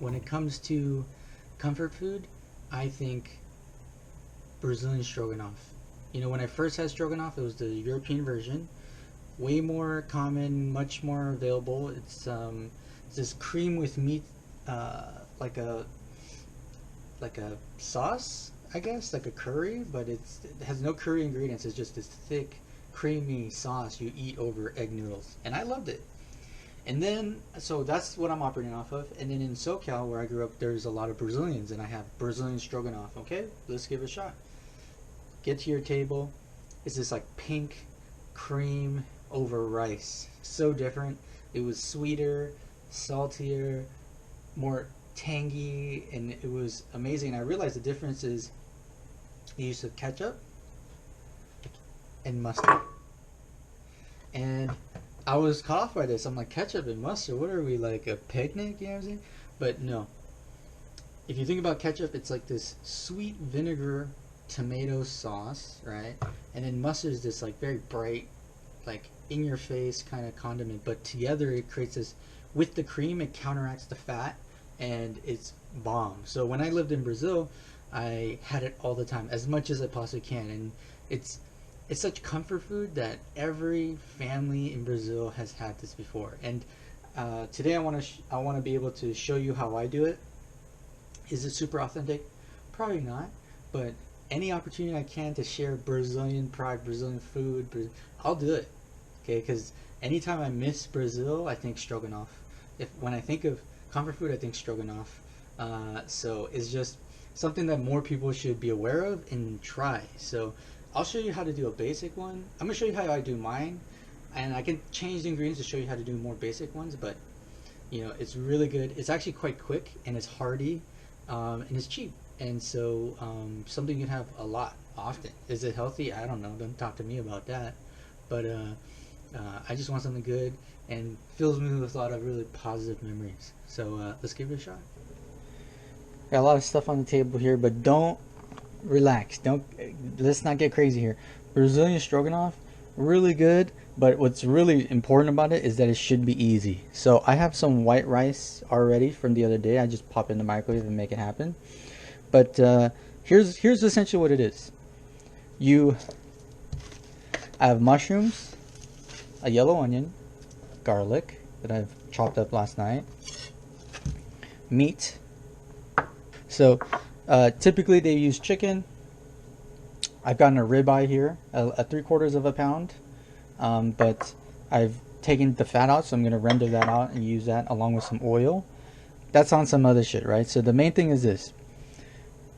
when it comes to comfort food, I think Brazilian stroganoff. You know, when I first had stroganoff, it was the European version, way more common, much more available. It's this cream with meat, uh, like a like a sauce, I guess, like a curry, but it has no curry ingredients. It's just this thick, creamy sauce you eat over egg noodles, and I loved it. And then, so that's what I'm operating off of. And then in SoCal, where I grew up, there's a lot of Brazilians, and I have Brazilian stroganoff. Okay, let's give it a shot. Get to your table. It's this like pink cream over rice. So different. It was sweeter, saltier, more tangy, and it was amazing. I realized the difference is the use of ketchup and mustard. And I was caught off by this. I'm like, ketchup and mustard? What are we, like a picnic? You know what I'm saying? But no. If you think about ketchup, it's like this sweet vinegar tomato sauce, right? And then mustard is this like very bright, like in your face kind of condiment. But together it creates this, with the cream, it counteracts the fat, and it's bomb. So when I lived in Brazil, I had it all the time, as much as I possibly can. And it's it's such comfort food that every family in Brazil has had this before. And today I want to be able to show you how I do it. Is it super authentic? Probably not, but any opportunity I can to share Brazilian pride, Brazilian food, I'll do it. Okay, because anytime I miss Brazil, I think stroganoff. If when I think of comfort food, I think stroganoff. So it's just something that more people should be aware of and try. So I'll show you how to do a basic one. I'm gonna show you how I do mine, and I can change the ingredients to show you how to do more basic ones. But you know, it's really good. It's actually quite quick, and it's hearty, and it's cheap. And so something you can have a lot, often. Is it healthy? I don't know. Don't talk to me about that. But I just want something good and fills me with a lot of really positive memories. So let's give it a shot. Got a lot of stuff on the table here, but don't relax. Let's not get crazy here. Brazilian stroganoff, really good. But what's really important about it is that it should be easy. So I have some white rice already from the other day. I just pop it in the microwave and make it happen. But here's essentially what it is. I have mushrooms, a yellow onion, garlic that I've chopped up last night, meat. So typically they use chicken. I've gotten a ribeye here, a 3/4 of a pound, but I've taken the fat out, so I'm going to render that out and use that along with some oil. That's on some other shit, right? So the main thing is this.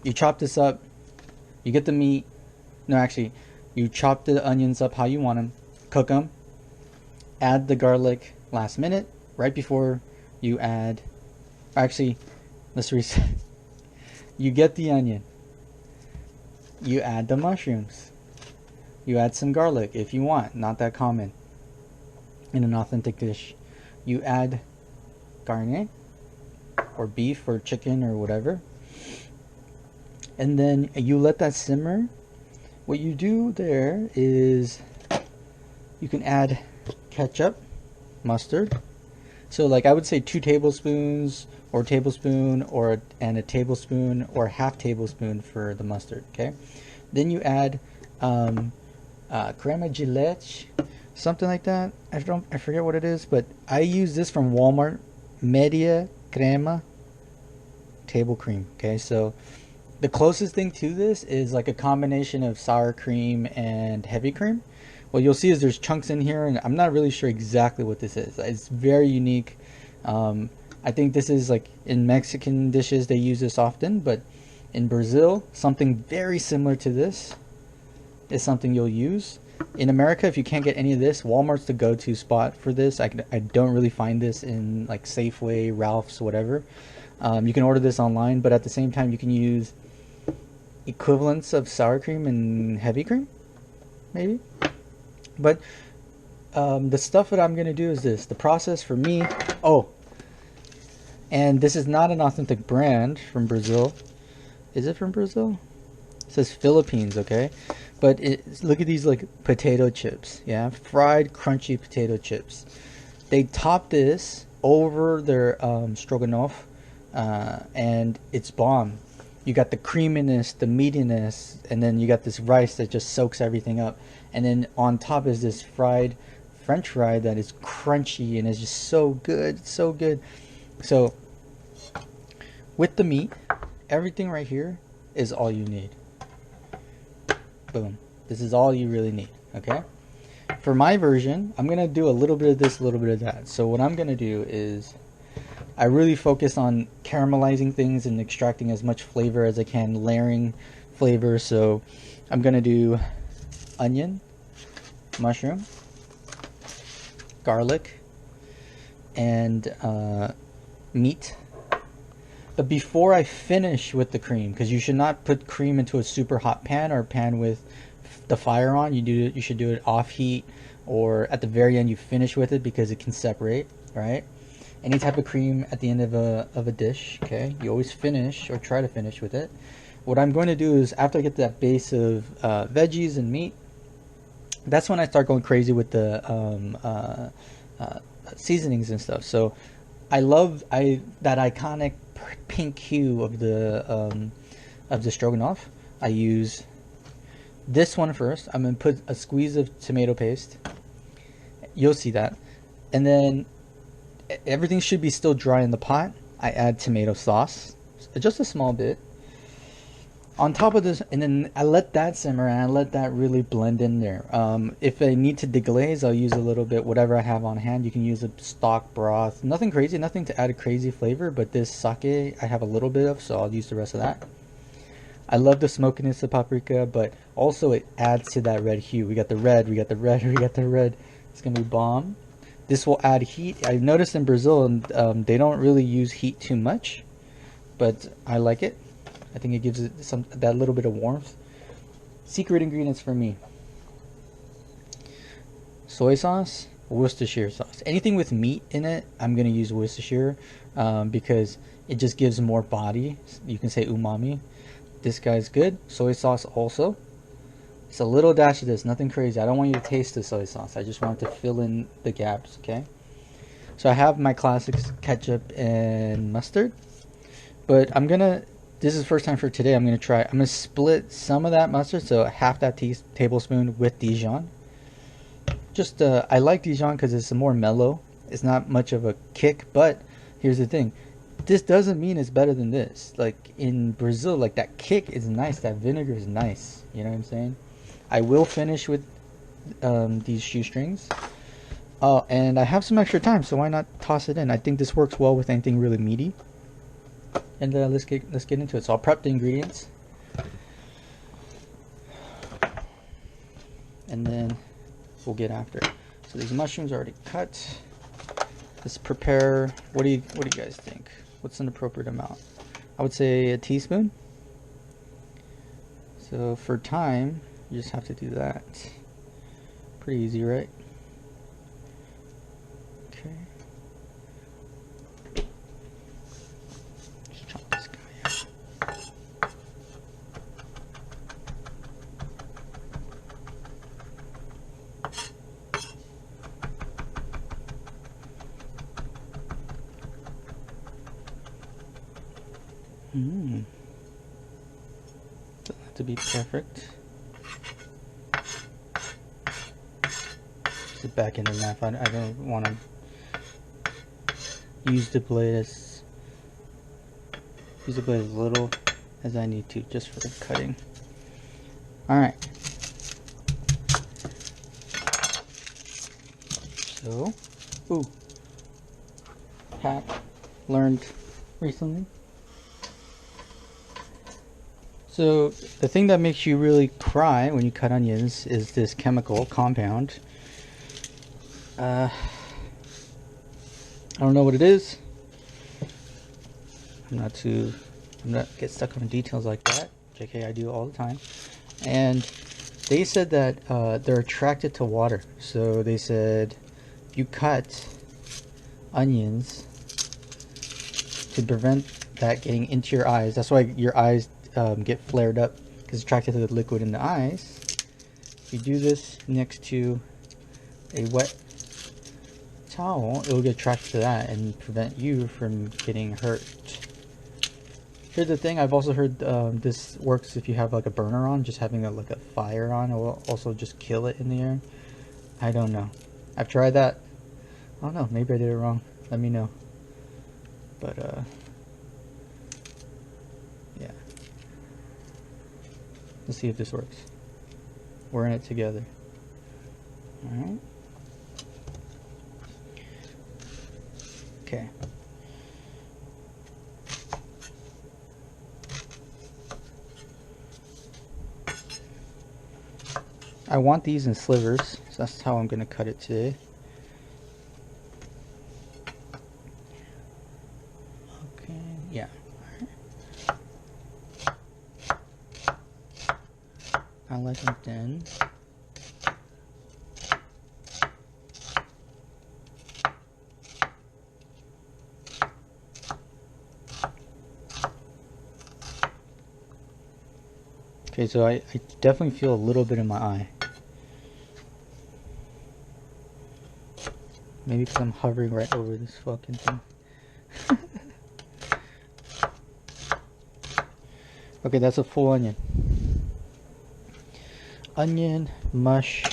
You chop this up, you get the meat. No, actually, you chop the onions up how you want them, cook them, add the garlic last minute, right before you add, actually, let's reset. You get the onion, you add the mushrooms, you add some garlic if you want, not that common in an authentic dish. You add carne, or beef, or chicken, or whatever. And then you let that simmer. What you do there is you can add ketchup, mustard. So like I would say 2 tablespoons or tablespoon, and a tablespoon or half tablespoon for the mustard. Okay. Then you add crema de leche, something like that. I forget what it is, but I use this from Walmart. Media crema table cream. Okay, so the closest thing to this is like a combination of sour cream and heavy cream. What you'll see is there's chunks in here, and I'm not really sure exactly what this is. It's very unique. I think this is like in Mexican dishes they use this often, but in Brazil something very similar to this is something you'll use. In America, if you can't get any of this, Walmart's the go-to spot for this. I don't really find this in like Safeway, Ralph's, whatever. You can order this online, but at the same time you can use equivalents of sour cream and heavy cream, maybe. But the stuff that I'm going to do is this. The process for me, and this is not an authentic brand from Brazil. Is it from Brazil? It says Philippines, okay? But look at these like potato chips, yeah? Fried, crunchy potato chips. They top this over their stroganoff and it's bomb. You got the creaminess, the meatiness, and then you got this rice that just soaks everything up. And then on top is this fried French fry that is crunchy and is just so good, so good. So with the meat, everything right here is all you need. Boom. This is all you really need, okay? For my version, I'm going to do a little bit of this, a little bit of that. So what I'm going to do is I really focus on caramelizing things and extracting as much flavor as I can, layering flavor. So I'm going to do onion, mushroom, garlic, and meat. But before I finish with the cream, because you should not put cream into a super hot pan or a pan with the fire on. You should do it off heat, or at the very end you finish with it because it can separate, right? Any type of cream at the end of a dish, okay? You always finish or try to finish with it. What I'm going to do is after I get that base of veggies and meat, that's when I start going crazy with the seasonings and stuff. So I love that iconic pink hue of the stroganoff. I use this one first. I'm gonna put a squeeze of tomato paste. You'll see that, and then everything should be still dry in the pot. I add tomato sauce, just a small bit on top of this, and then I let that simmer and I let that really blend in there. If I need to deglaze, I'll use a little bit, whatever I have on hand. You can use a stock broth, nothing crazy, nothing to add a crazy flavor, but this sake I have a little bit of, so I'll use the rest of that. I love the smokiness of paprika, but also it adds to that red hue. We got the red, we got the red, we got the red. It's gonna be bomb. This will add heat. I've noticed in Brazil, they don't really use heat too much, but I like it. I think it gives it that little bit of warmth. Secret ingredients for me: soy sauce, Worcestershire sauce. Anything with meat in it, I'm gonna use Worcestershire because it just gives more body. You can say umami. This guy's good. Soy sauce also. It's a little dash of this, nothing crazy. I don't want you to taste the soy sauce. I just want it to fill in the gaps, okay? So I have my classics, ketchup and mustard. But this is the first time for today, I'm going to split some of that mustard, so half that tablespoon with Dijon. Just, I like Dijon because it's more mellow. It's not much of a kick, but here's the thing. This doesn't mean it's better than this. Like in Brazil, like that kick is nice, that vinegar is nice. You know what I'm saying? I will finish with these shoestrings. Oh, and I have some extra time, so why not toss it in? I think this works well with anything really meaty. And let's get into it. So I'll prep the ingredients, and then we'll get after it. So these mushrooms are already cut. Let's prepare. What do you guys think? What's an appropriate amount? I would say a teaspoon. So for time, you just have to do that. Pretty easy, right? Okay. Just chop this guy out. Doesn't have to be perfect. Sit back in the knife. I don't want to use the blade as little as I need to, just for the cutting. All right. So, hack learned recently. So the thing that makes you really cry when you cut onions is this chemical compound. I don't know what it is. I'm not get stuck on details like that. JK, I do all the time. And they said that they're attracted to water. So they said you cut onions to prevent that getting into your eyes. That's why your eyes get flared up, because it's attracted to the liquid in the eyes. If you do this next to a wet towel, it will get attracted to that and prevent you from getting hurt. Here's the thing. I've also heard this works if you have like a burner on. Just having like a fire on will also just kill it in the air. I don't know. I've tried that. I don't know. Maybe I did it wrong. Let me know. But yeah. Let's see if this works. We're in it together. All right. Okay. I want these in slivers, so that's how I'm going to cut it today. Okay, yeah. I like them thin. Okay, so I definitely feel a little bit in my eye. Maybe because I'm hovering right over this fucking thing. Okay, that's a full onion. Onion, mush,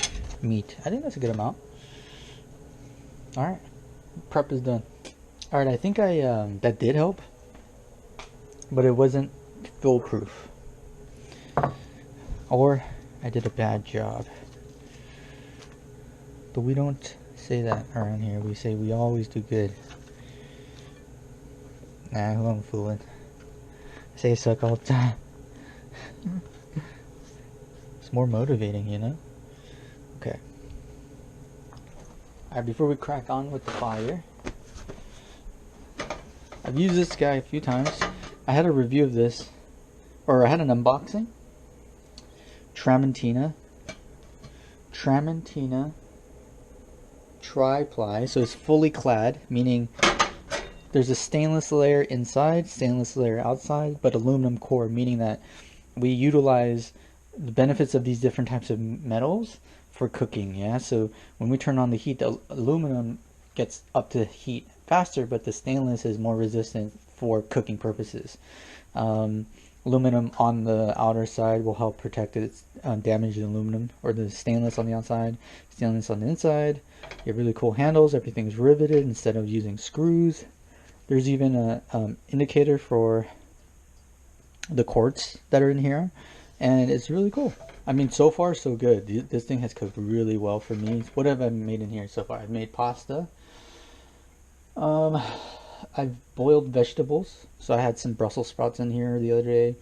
meat. I think that's a good amount. Alright, prep is done. Alright, I think that did help, but it wasn't foolproof. Or I did a bad job. But we don't say that around here. We say we always do good. Nah, who I'm fooling. I say suck all the time. It's more motivating, you know? Okay. Alright, before we crack on with the fire, I've used this guy a few times. I had a review of this, or I had an unboxing. Tramontina tri-ply, so it's fully clad, meaning there's a stainless layer inside, stainless layer outside, but aluminum core, meaning that we utilize the benefits of these different types of metals for cooking. Yeah, so when we turn on the heat, the aluminum gets up to heat faster, but the stainless is more resistant for cooking purposes. Aluminum on the outer side will help protect its damaged aluminum, or the stainless on the outside, stainless on the inside. You have really cool handles. Everything's riveted instead of using screws. There's even a indicator for the quartz that are in here, and it's really cool. I mean, so far so good. This thing has cooked really well for me. What have I made in here so far? I've made pasta. I've boiled vegetables, so I had some Brussels sprouts in here the other day.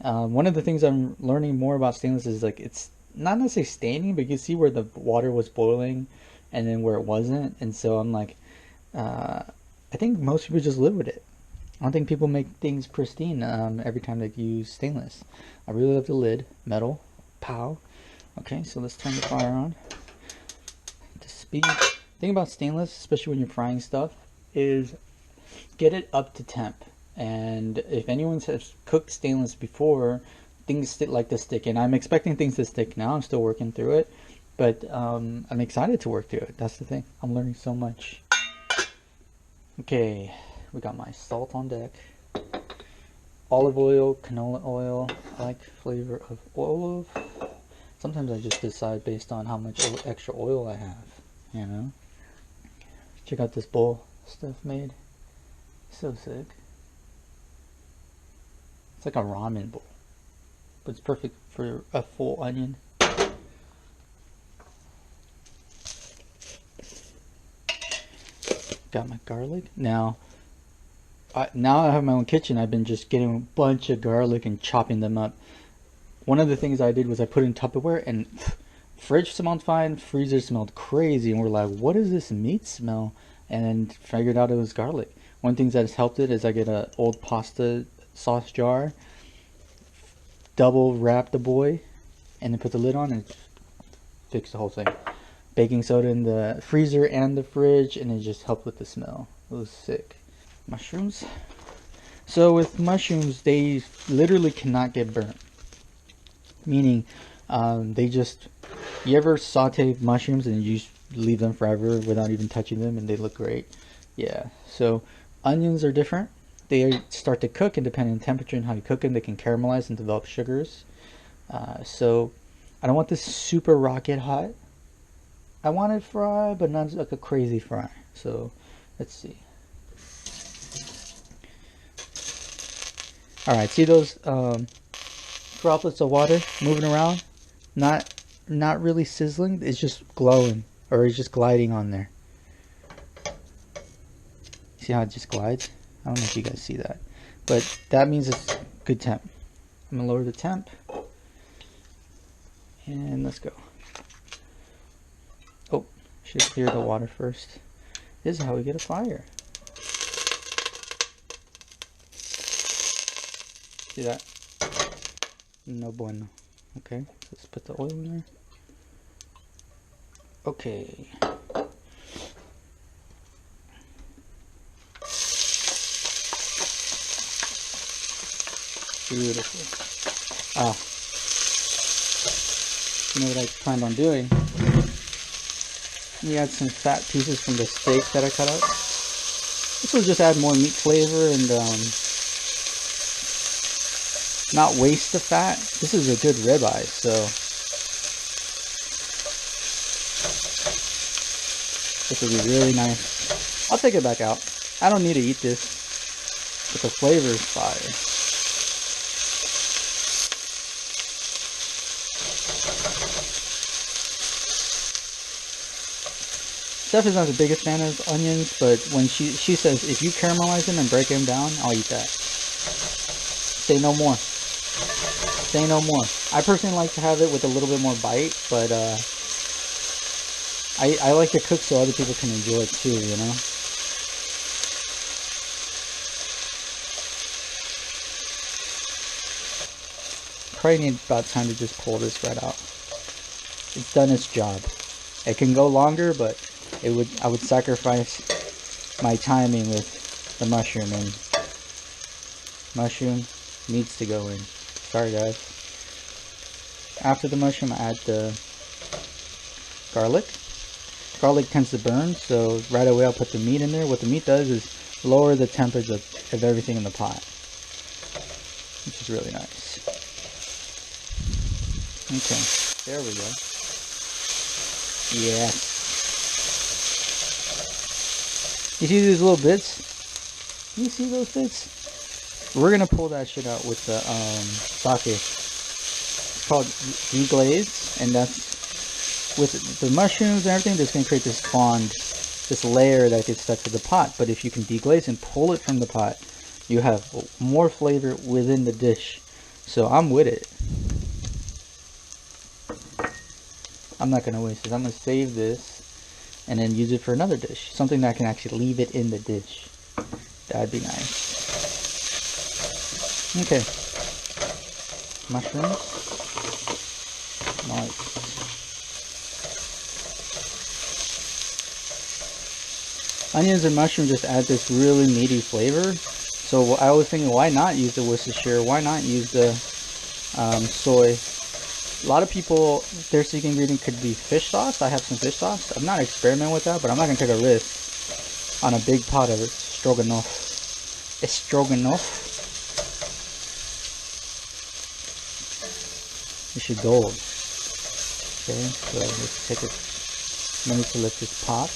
One of the things I'm learning more about stainless is like it's not necessarily staining, but you can see where the water was boiling and then where it wasn't. And so I'm like, I think most people just live with it. I don't think people make things pristine every time they use stainless. I really love the lid, metal, pow. Okay, so let's turn the fire on. To speed. The thing about stainless, especially when you're frying stuff, is get it up to temp. And if anyone has cooked stainless before, things like to stick. And I'm expecting things to stick now. I'm still working through it, but I'm excited to work through it. That's the thing. I'm learning so much. Okay, we got my salt on deck. Olive oil, canola oil. I like flavor of olive. Sometimes I just decide based on how much extra oil I have, you know. Check out this bowl stuff made. So sick. It's like a ramen bowl, but it's perfect for a full onion. Got my garlic. Now I have my own kitchen. I've been just getting a bunch of garlic and chopping them up. One of the things I did was I put in Tupperware, and fridge smelled fine, freezer smelled crazy, and we're like, what is this meat smell? And then figured out it was garlic. One thing that has helped it is I get an old pasta sauce jar, double wrap the boy, and then put the lid on and fix the whole thing. Baking soda in the freezer and the fridge, and it just helped with the smell. It was sick. Mushrooms. So with mushrooms, they literally cannot get burnt. Meaning, they just, you ever saute mushrooms and you leave them forever without even touching them and they look great? Yeah. So onions are different. they start to cook, and depending on temperature and how you cook them, they can caramelize and develop sugars. So I don't want this super rocket hot. I want it fried, but not like a crazy fry. So let's see. All right, see those droplets of water moving around? Not really sizzling. It's just glowing, or it's just gliding on there. See how it just glides? I don't know if you guys see that, but that means it's good temp. I'm gonna lower the temp, and let's go. Oh, should clear the water first. This is how we get a fire. See that? No bueno. Okay, let's put the oil in there. Okay. Beautiful. You know what I planned on doing? Let me add some fat pieces from the steak that I cut out. This will just add more meat flavor and not waste the fat. This is a good ribeye, so this will be really nice. I'll take it back out. I don't need to eat this, but the flavor is fire. Steph is not the biggest fan of onions, but when she says if you caramelize them and break them down, I'll eat that. Say no more. Say no more. I personally like to have it with a little bit more bite, but I like to cook so other people can enjoy it too, you know? Probably need about time to just pull this right out. It's done its job. It can go longer, but I would sacrifice my timing with the mushroom, and mushroom needs to go in. Sorry guys. After the mushroom, I add the garlic. Garlic tends to burn, so right away I'll put the meat in there. What the meat does is lower the temperature of everything in the pot, which is really nice. Okay, there we go. Yeah. You see these little bits? You see those bits? We're gonna pull that shit out with the sake. It's called deglaze, and that's with the mushrooms and everything. That's gonna create this bond, this layer that gets stuck to the pot. But if you can deglaze and pull it from the pot, you have more flavor within the dish. So I'm with it. I'm not gonna waste this. I'm gonna save this and then use it for another dish. Something that I can actually leave it in the dish. That'd be nice. Okay. Mushrooms. Nice. Onions and mushrooms just add this really meaty flavor. So I was thinking, why not use the Worcestershire? Why not use the soy? A lot of people, their secret ingredient could be fish sauce. I have some fish sauce. I'm not experimenting with that, but I'm not going to take a risk on a big pot of Strogonofe. Estrognofe. It should gold. Okay, so let's take a minute to let this pop.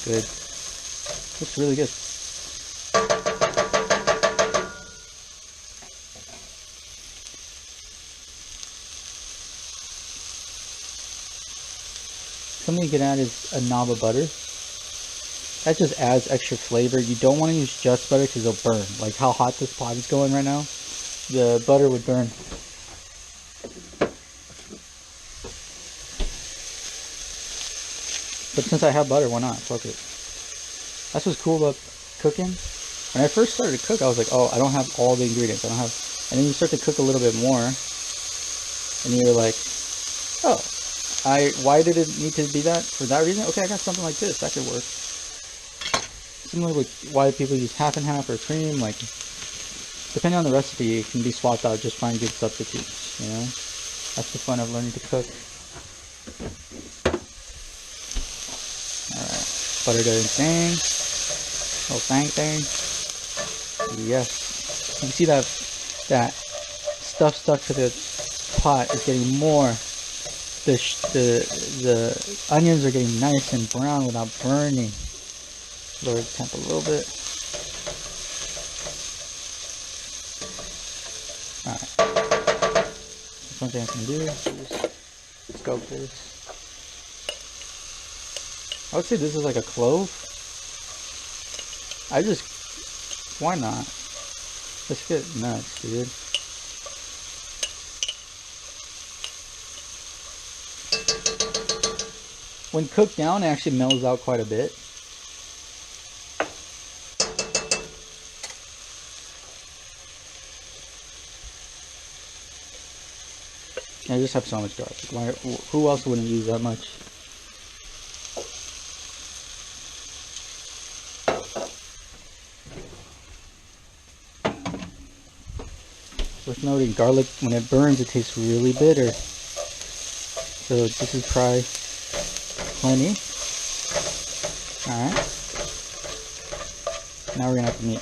Good. Looks really good. Something you can add is a knob of butter. That just adds extra flavor. You don't want to use just butter because it'll burn. Like how hot this pot is going right now, the butter would burn. But since I have butter, why not? Fuck it. That's what's cool about cooking. When I first started to cook, I was like, oh, I don't have all the ingredients. I don't have. And then you start to cook a little bit more, and you're like, oh, why did it need to be that? For that reason? Okay, I got something like this. That could work. Similar with why people use half and half or cream. Like, depending on the recipe, it can be swapped out. Just find good substitutes. You know, that's the fun of learning to cook. All right, butter the thing. Oh, bang. Yes. You can see that stuff stuck to the pot is getting more. The onions are getting nice and brown without burning. Lower the temp a little bit. Alright. That's one thing I can do. Just scope this. I would say this is like a clove. Why not? Let's get nuts, dude. When cooked down, it actually mellows out quite a bit. I just have so much garlic. Who else wouldn't use that much? Worth noting, garlic, when it burns, it tastes really bitter. So this is probably plenty. Alright. Now we're gonna have the meat.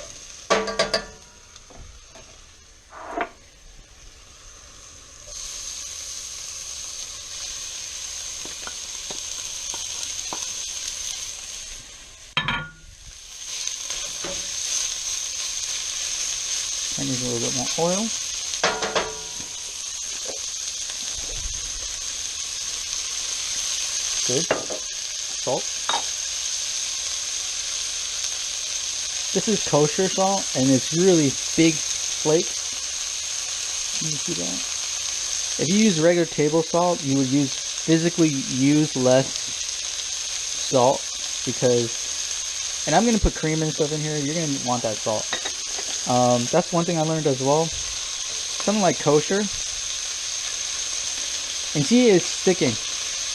I need a little bit more oil. Good. Salt. This is kosher salt, and it's really big flakes. Can you see that? If you use regular table salt, you would physically use less salt because, and I'm gonna put cream and stuff in here. You're gonna want that salt. That's one thing I learned as well. Something like kosher, and see, it's sticking.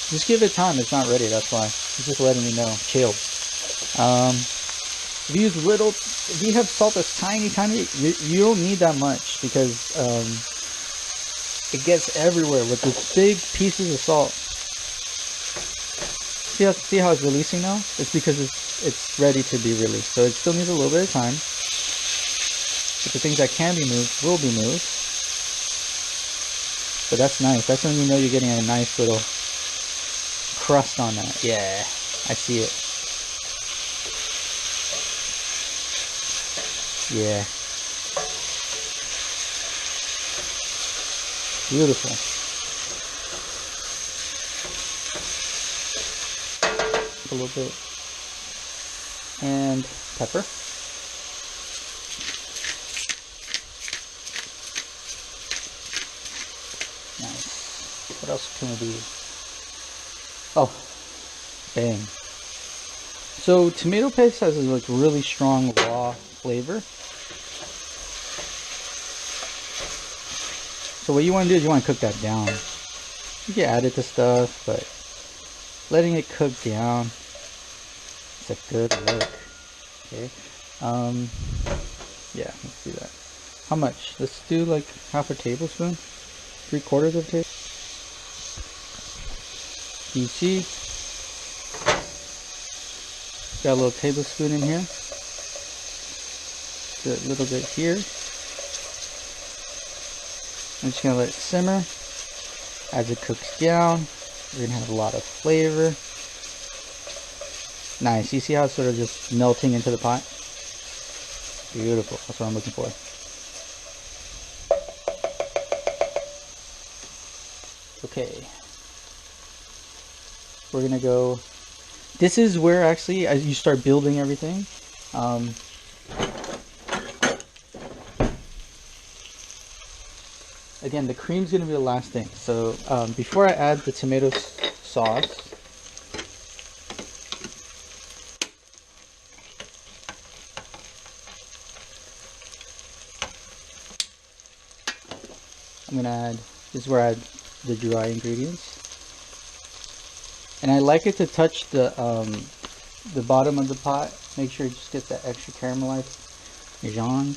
Just give it time. It's not ready. That's why. It's just letting me know. Chill. If you use if you have salt that's tiny, you don't need that much because it gets everywhere with these big pieces of salt. See how it's releasing now? It's because it's ready to be released. So it still needs a little bit of time. But the things that can be moved will be moved. But that's nice. That's when you know you're getting a nice little crust on that. Yeah, I see it. Yeah. Beautiful. A little bit. And pepper. Nice. What else can we do? Oh, bang. So tomato paste has like really strong raw flavor. So what you want to do is you want to cook that down. You can add it to stuff, but letting it cook down, it's a good look. Okay. Yeah, let's do that. How much? Let's do like half a tablespoon, 3/4 of a tablespoon. You see, got a little tablespoon in here. Do a little bit here. I'm just gonna let it simmer. As it cooks down, we're gonna have a lot of flavor. Nice. You see how it's sort of just melting into the pot? Beautiful. That's what I'm looking for. Okay. We're gonna go. This is where actually, as you start building everything, again, the cream's gonna be the last thing. So before I add the tomato sauce, I'm gonna add. This is where I add the dry ingredients. And I like it to touch the bottom of the pot. Make sure you just get that extra caramelized Dijon.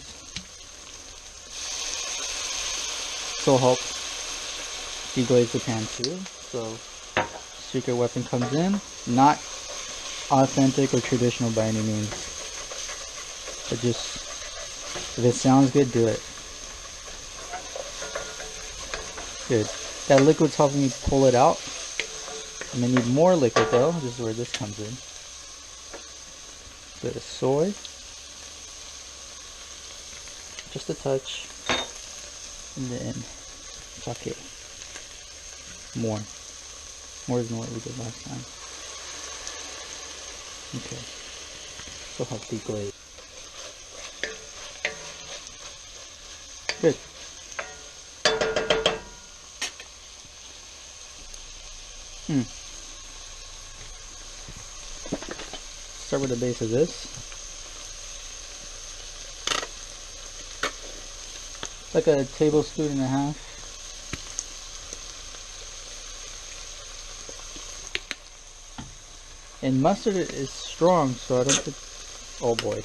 So help deglaze the pan too. So secret weapon comes in. Not authentic or traditional by any means, but just If it sounds good, do it. Good. That liquid's helping me pull it out. I'm gonna need more liquid though. This is where this comes in. A bit of soy. Just a touch. And then sake. More. More than what we did last time. Okay. So help deglaze. Good. Start with the base of this. Like a tablespoon and a half. And mustard is strong, so I don't put. Oh boy.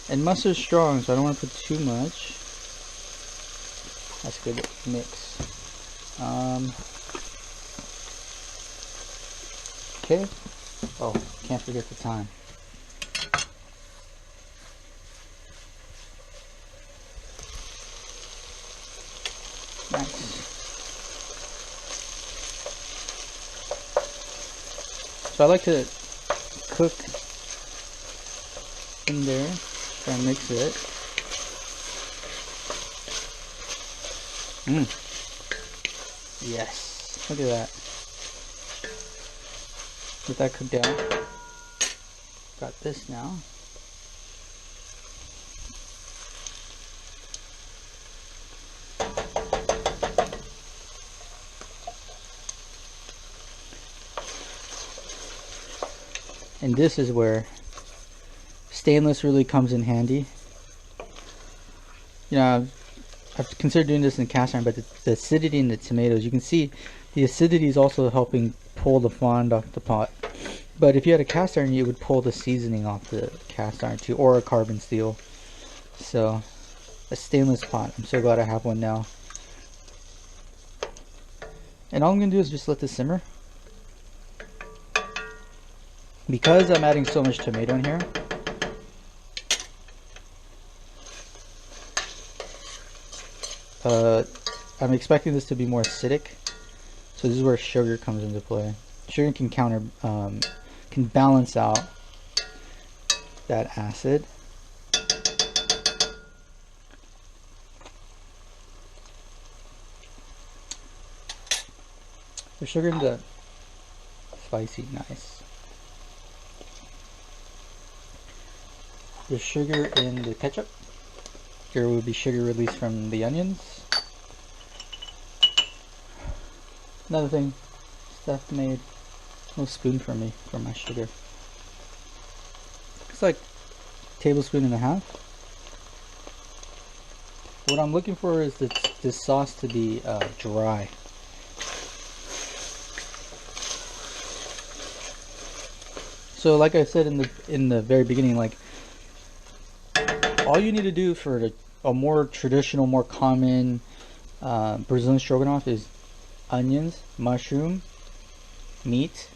And mustard is strong, so I don't want to put too much. That's a good mix. Okay. Oh, can't forget the time. Nice. So I like to cook in there, try and mix it. Yes. Look at that. Let that cook down. Got this now. And this is where stainless really comes in handy. You know, I've considered doing this in cast iron, but the acidity in the tomatoes, you can see the acidity is also helping pull the fond off the pot. But if you had a cast iron, you would pull the seasoning off the cast iron too, or a carbon steel. So, a stainless pot. I'm so glad I have one now. And all I'm going to do is just let this simmer. Because I'm adding so much tomato in here, I'm expecting this to be more acidic. So this is where sugar comes into play. Sugar can can balance out that acid. The sugar in the spicy, nice. The sugar in the ketchup. There will be sugar released from the onions. Another thing, Steph made a little spoon for me for my sugar. It's like a tablespoon and a half. What I'm looking for is this sauce to be dry. So like I said in the very beginning, like all you need to do for a more traditional, more common Brazilian stroganoff is onions, mushroom, meat,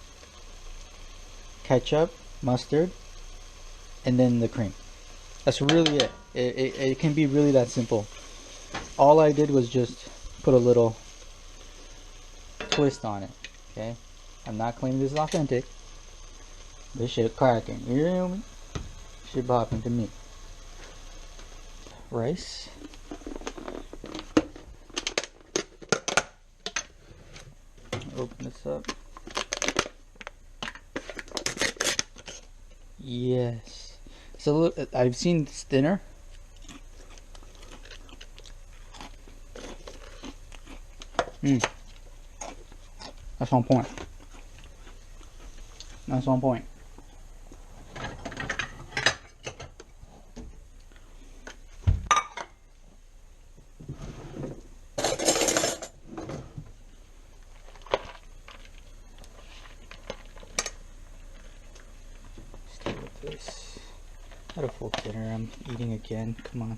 ketchup, mustard, and then the cream. That's really it. It can be really that simple. All I did was just put a little twist on it. Okay, I'm not claiming this is authentic. This shit cracking. You hear me? Shit popping to me. Rice. Open this up. Yes. So I've seen this thinner. That's on point. That's on point. Stay with this. Had a full dinner. I'm eating again. Come on.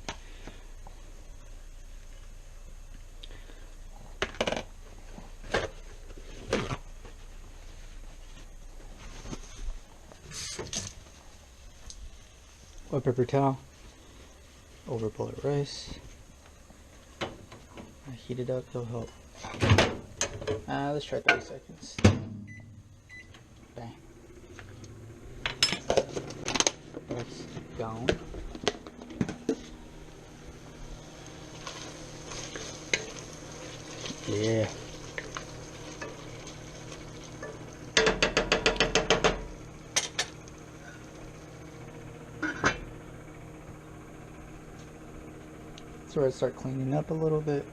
White paper towel. over boiled rice. I heat it up, it'll help. Let's try 30 seconds. Bang. Rice gone. Yeah. So I start cleaning up a little bit.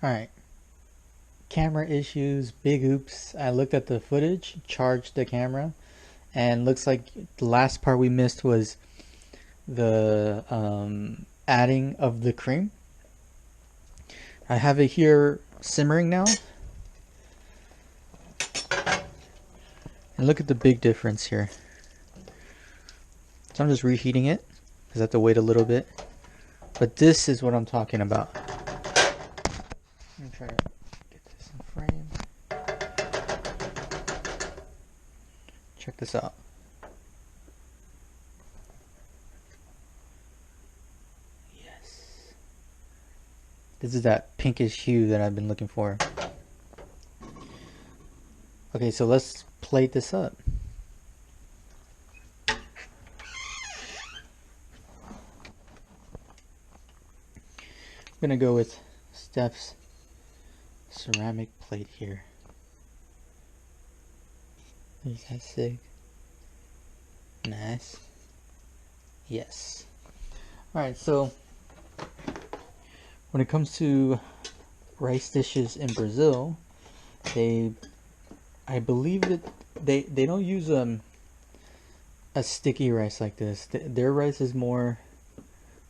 Alright. Camera issues, big oops. I looked at the footage, charged the camera, and looks like the last part we missed was the adding of the cream. I have it here simmering now. And look at the big difference here. So I'm just reheating it because I have to wait a little bit. But this is what I'm talking about. I'm gonna try to get this in frame. Check this out. Yes. This is that pinkish hue that I've been looking for. Okay, so let's plate this up. I'm gonna go with Steph's ceramic plate here. Is that sick? Nice. Yes. Alright, so when it comes to rice dishes in Brazil, I believe that they don't use a sticky rice like this. Their rice is more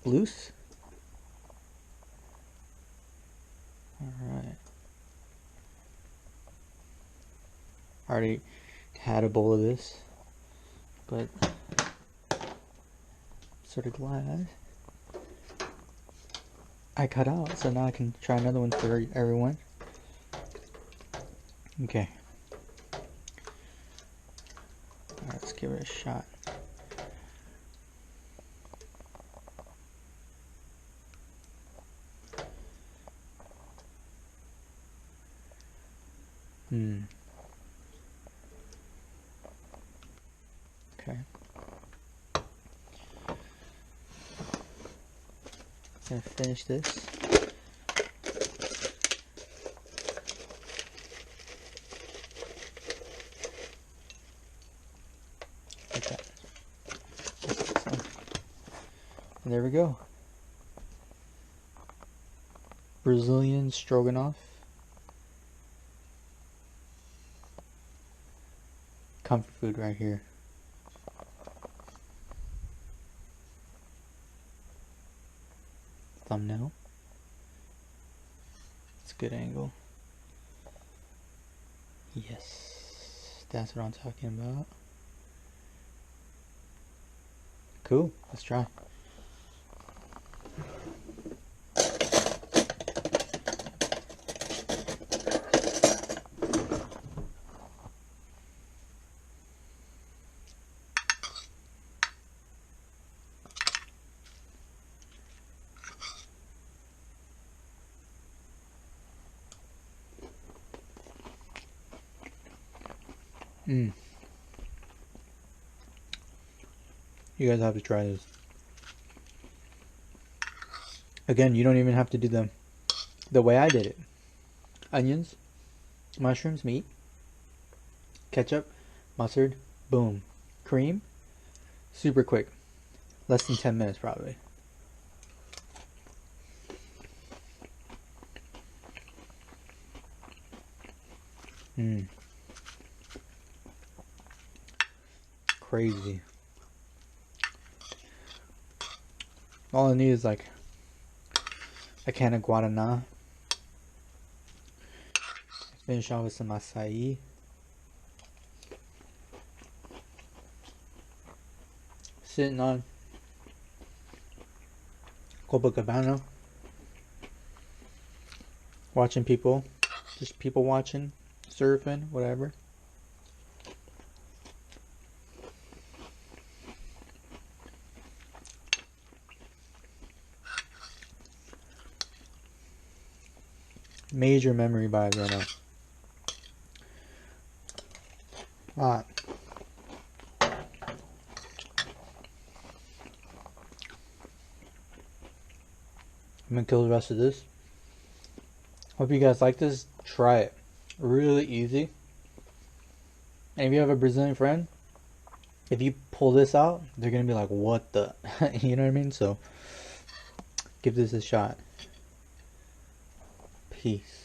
loose. Alright. I already had a bowl of this, but I'm sort of glad I cut out, so now I can try another one for everyone. Okay. Alright, let's give it a shot. Okay. Gonna finish this. Like that. And there we go. Brazilian Strogonofe. Comfort food right here. Thumbnail. It's a good angle. Yes, that's what I'm talking about. Cool, let's try. You guys have to try this. Again, you don't even have to do the way I did it. Onions, mushrooms, meat, ketchup, mustard, boom. Cream, super quick. Less than 10 minutes probably. Mm. Crazy. All I need is like a can of guarana. Finish off with some acai. Sitting on Copacabana. Watching people. Just people watching. Surfing. Whatever. Major memory vibes right now. Alright. I'm gonna kill the rest of this. Hope you guys like this. Try it. Really easy. And if you have a Brazilian friend, if you pull this out, they're gonna be like, what the? You know what I mean? So, give this a shot. Peace.